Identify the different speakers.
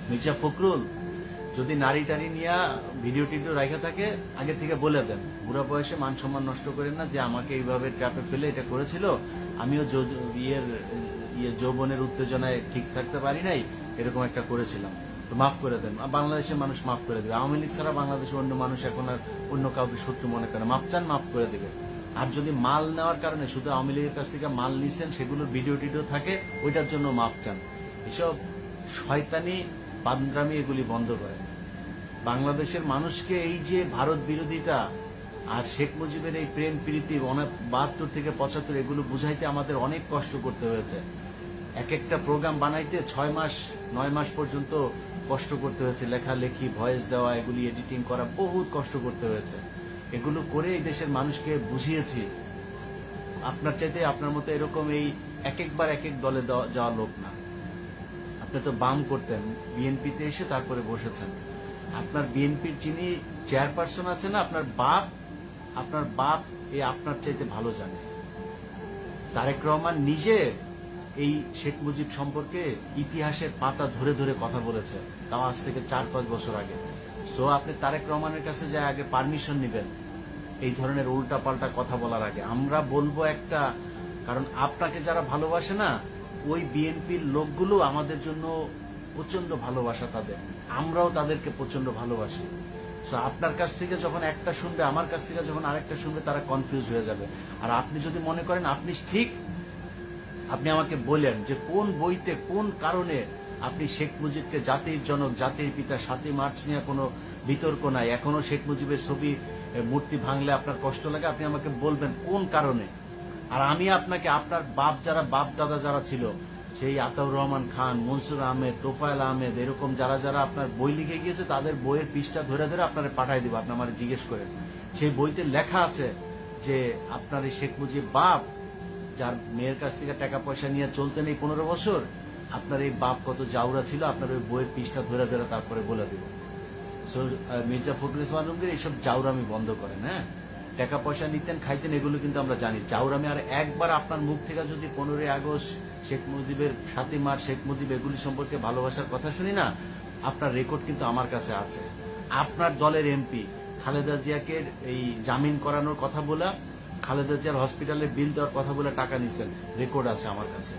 Speaker 1: মির্জা ফখরুল যদি নারী টারি নিয়ে ভিডিও টিডিও রাখা থাকে আগে থেকে বলে দেন, বুড়া বয়সে মান সম্মান নষ্ট করেন না যে আমাকে এইভাবে ট্র্যাপে ফেলে এটা করেছিল, আমিও যৌবনের উত্তেজনায় ঠিক থাকতে পারি নাই, এরকম একটা করেছিলাম, তো মাফ করে দেন। বাংলাদেশের মানুষ মাফ করে দেবে। আওয়ামী লীগ ছাড়া বাংলাদেশের অন্য মানুষ এখন আর অন্য কাউকে শত্রু মনে করে, মাপ চান মাফ করে দেবে। আর যদি মাল নেওয়ার কারণে শুধু আওয়ামী লীগের কাছ থেকে মাল নিছেন সেগুলোর ভিডিও টিডিও থাকে, ওইটার জন্য মাপ চান। এসব শয়তানি বান্দ্রামি এগুলি বন্ধ করেন। বাংলাদেশের মানুষকে এই যে ভারত বিরোধিতা আর শেখ মুজিবের এই প্রেম প্রীতি 72 থেকে 75 এগুলো বুঝাইতে আমাদের অনেক কষ্ট করতে হয়েছে। এক একটা প্রোগ্রাম বানাইতে 6 মাস 9 মাস পর্যন্ত কষ্ট করতে হয়েছে, লেখালেখি, ভয়েস দেওয়া, এগুলি এডিটিং করা, বহুত কষ্ট করতে হয়েছে। এগুলো করে এই দেশের মানুষকে বুঝিয়েছি। আপনার চাইতে আপনার মতো এরকম এই এক একবার এক এক দলে যাওয়া লোক না। আপনি তো বাম করতেন, বিএনপিতে এসে তারপরে বসেছেন। আপনার বিএনপির যিনি চেয়ারপারসন আছে না, আপনার বাপ এই আপনার চাইতে ভালো জানে। তারেক রহমান নিজে এই শেখ মুজিব সম্পর্কে ইতিহাসের পাতা ধরে ধরে কথা বলেছে, তাও আজ থেকে 4-5 বছর আগে। সো আপনি তারেক রহমানের কাছে যায় আগে পারমিশন নেবেন এই ধরনের উল্টা পাল্টা কথা বলার আগে। আমরা বলবো একটা, কারণ আপনাকে যারা ভালোবাসে না, ওই বিএনপির লোকগুলো আমাদের জন্য প্রচন্ড ভালোবাসা তাদের, আমরাও তাদেরকে প্রচন্ড ভালোবাসি। সো আপনার কাছ থেকে যখন একটা শুনবে, আমার কাছ থেকে যখন আরেকটা শুনবে, তারা কনফিউজ হয়ে যাবে। আর আপনি যদি মনে করেন আপনি ঠিক, আপনি আমাকে বলেন যে কোন বইতে কোন কারণে আপনি শেখ মুজিবকে জাতির জনক, জাতির পিতা, 7ই মার্চ নিয়ে কোনো বিতর্ক নাই, এখনো শেখ মুজিবের ছবি মূর্তি ভাঙলে আপনার কষ্ট লাগে, আপনি আমাকে বলবেন কোন কারণে। আর আমি আপনাকে আপনার বাপ দাদা যারা ছিল, সেই আতাউর রহমান খান, মনসুর আহমেদ, তোফায়েল আহমেদ, এরকম যারা আপনার বই লিখে গিয়েছে, তাদের বইয়ের পৃষ্ঠা ধরে ধরে আপনারা পাঠাই দিব। আপনি আমার জিজ্ঞেস করেন, সেই বইতে লেখা আছে যে আপনার এই শেখ মুজিব বাপ, যার মেয়ের কাছ থেকে টাকা পয়সা নিয়ে চলতেন এই 15 বছর, আপনার এই বাপ কত জাউরা ছিল, আপনার ওই বইয়ের পৃষ্ঠা ধরে ধরে তারপরে বলে দিব। সো মির্জা ফখরুল ইসলাম আলমগীর এইসব জাউরামি বন্ধ করেন। হ্যাঁ, টাকা পয়সা নিতেন, খাইতেন, এগুলো কিন্তু আমরা জানি, জাউরামি। আর একবার আপনার মুখ থেকে যদি 15ই আগস্ট, শেখ মুজিবের 7ই মার্চ, শেখ মুজিব এগুলি সম্পর্কে ভালোবাসার কথা শুনি না, আপনার রেকর্ড কিন্তু আমার কাছে আছে। আপনার দলের এমপি খালেদা জিয়াকে এই জামিন করানোর কথা বলে, খালেদা জিয়ার হসপিটালে বিল দেওয়ার কথা বলে টাকা নিছেন, রেকর্ড আছে আমার কাছে।